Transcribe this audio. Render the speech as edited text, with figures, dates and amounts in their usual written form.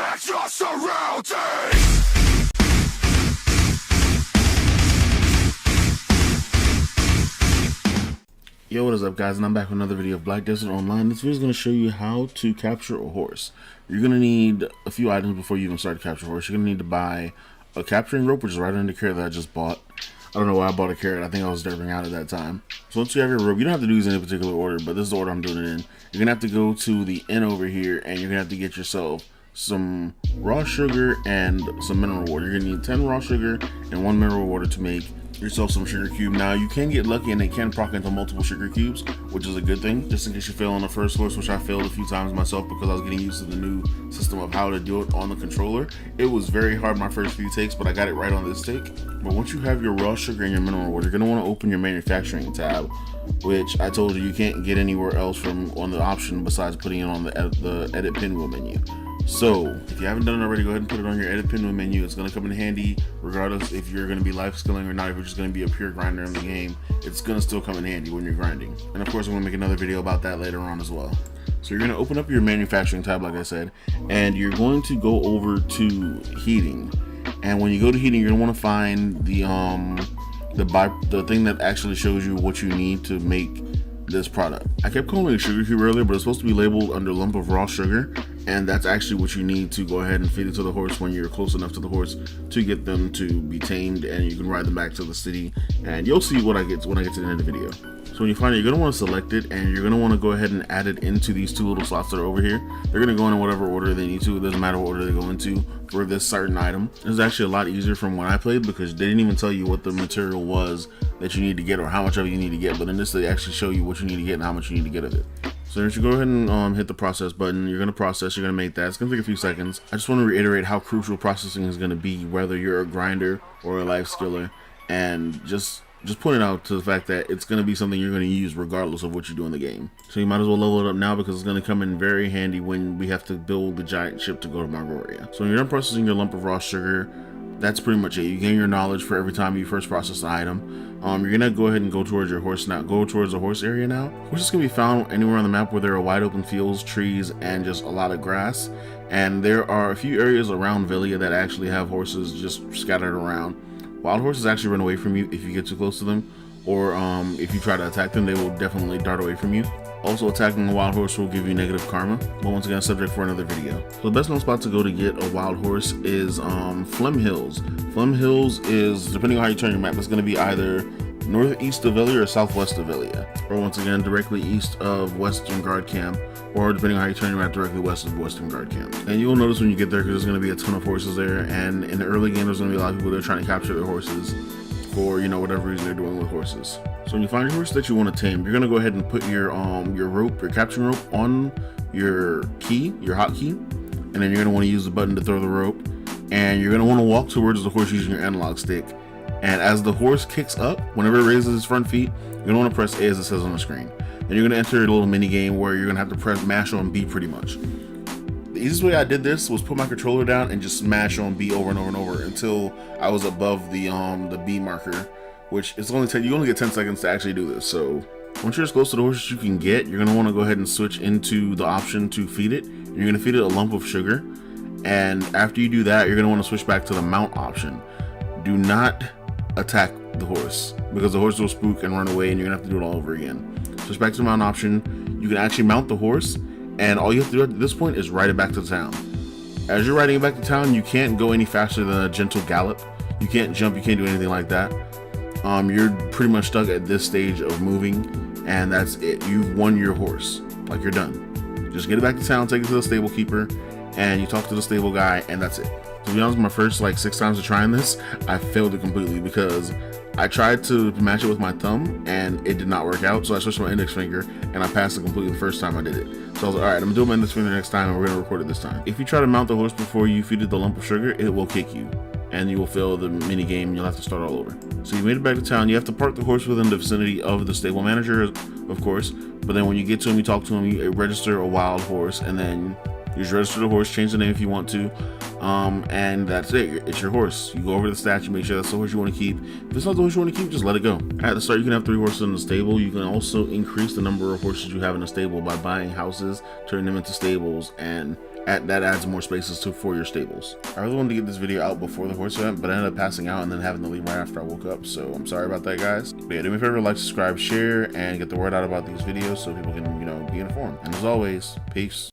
Check your surroundings! Yo, what is up guys, and I'm back with another video of Black Desert Online. This video is going to show you how to capture a horse. You're going to need a few items before you even start to capture a horse. You're going to need to buy a capturing rope, which is right under the carrot that I just bought. I don't know why I bought a carrot. I think I was derping out at that time. So once you have your rope, you don't have to do these in any particular order, but this is the order I'm doing it in. You're going to have to go to the inn over here, and you're going to have to get yourself some raw sugar and some mineral water. You're going to need 10 raw sugar and 1 mineral water to make yourself some sugar cube. Now you can get lucky and they can proc into multiple sugar cubes, which is a good thing, just in case you fail on the first horse, which I failed a few times myself because I was getting used to the new system of how to do it on the controller. It was very hard my first few takes, but I got it right on this take. But once you have your raw sugar and your mineral water, you're going to want to open your manufacturing tab, which I told you can't get anywhere else from on the option besides putting it on the edit pinwheel menu. So if you haven't done it already, go ahead and put it on your edit pinwheel menu. It's going to come in handy regardless if you're going to be life skilling or not. If you're just going to be a pure grinder in the game, it's going to still come in handy when you're grinding. And of course I'm going to make another video about that later on as well. So you're going to open up your manufacturing tab like I said, and you're going to go over to heating. And when you go to heating, you're going to want to find the thing that actually shows you what you need to make this product. I kept calling it a sugar cube earlier, but it's supposed to be labeled under lump of raw sugar, and that's actually what you need to go ahead and feed it to the horse when you're close enough to the horse to get them to be tamed, and you can ride them back to the city, and you'll see what I get when I get to the end of the video. So when you find it, you're going to want to select it, and you're going to want to go ahead and add it into these two little slots that are over here. They're going to go in whatever order they need to. It doesn't matter what order they go into for this certain item. It's actually a lot easier from when I played because they didn't even tell you what the material was that you need to get or how much of it you need to get, but in this they actually show you what you need to get and how much you need to get of it. So you should go ahead and hit the process button. You're going to process, you're going to make that. It's going to take a few seconds. I just want to reiterate how crucial processing is going to be, whether you're a grinder or a life skiller, and just point it out to the fact that it's going to be something you're going to use regardless of what you do in the game. So you might as well level it up now because it's going to come in very handy when we have to build the giant ship to go to Margoria. So when you're done processing your lump of raw sugar, that's pretty much it. You gain your knowledge for every time you first process an item. You're gonna go ahead and go towards your horse now. Go towards the horse area now. Horses can be found anywhere on the map where there are wide open fields, trees, and just a lot of grass. And there are a few areas around Velia that actually have horses just scattered around. Wild horses actually run away from you if you get too close to them, or if you try to attack them, they will definitely dart away from you. Also, attacking a wild horse will give you negative karma, but once again, subject for another video. So the best known spot to go to get a wild horse is Phlegm Hills. Phlegm Hills is, depending on how you turn your map, it's going to be either northeast of Velia or southwest of Velia, or once again directly east of Western Guard Camp, or depending on how you turn your map, directly west of Western Guard Camp. And you'll notice when you get there, because there's going to be a ton of horses there, and in the early game there's going to be a lot of people that are trying to capture their horses for, you know, whatever reason they're doing with horses. So when you find your horse that you want to tame, you're going to go ahead and put your rope, your capturing rope, on your key, your hotkey, and then you're going to want to use the button to throw the rope, and you're going to want to walk towards the horse using your analog stick. And as the horse kicks up, whenever it raises its front feet, you're going to want to press A as it says on the screen. And you're going to enter a little mini game where you're going to have to mash on B pretty much. The easiest way I did this was put my controller down and just smash on B over and over and over until I was above the B marker, which is only you only get 10 seconds to actually do this. So once you're as close to the horse as you can get, you're going to want to go ahead and switch into the option to feed it. You're going to feed it a lump of sugar, and after you do that, you're going to want to switch back to the mount option. Do not attack the horse because the horse will spook and run away, and you're gonna have to do it all over again. Switch back to the mount option. You can actually mount the horse, and all you have to do at this point is ride it back to the town. As you're riding it back to town, you can't go any faster than a gentle gallop. You can't jump, you can't do anything like that. You're pretty much stuck at this stage of moving, and that's it. You've won your horse. Like, you're done. Just get it back to town, take it to the stable keeper, and you talk to the stable guy, and that's it. To be honest, my first like 6 times of trying this, I failed it completely because I tried to match it with my thumb and it did not work out. So I switched my index finger and I passed it completely the first time I did it. So I was like, all right, I'm gonna do my index finger next time and we're gonna record it this time. If you try to mount the horse before you feed it the lump of sugar, it will kick you and you will fail the mini game and you'll have to start all over. So you made it back to town. You have to park the horse within the vicinity of the stable manager, of course. But then when you get to him, you talk to him, you register a wild horse, and then you just register the horse, change the name if you want to, and that's it. It's your horse. You go over the stats, you make sure that's the horse you want to keep. If it's not the horse you want to keep, just let it go. At the start, you can have 3 horses in the stable. You can also increase the number of horses you have in the stable by buying houses, turning them into stables, and that adds more spaces for your stables. I really wanted to get this video out before the horse event, but I ended up passing out and then having to leave right after I woke up, so I'm sorry about that, guys. But yeah, do me a favor, like, subscribe, share, and get the word out about these videos so people can, be informed. And as always, peace.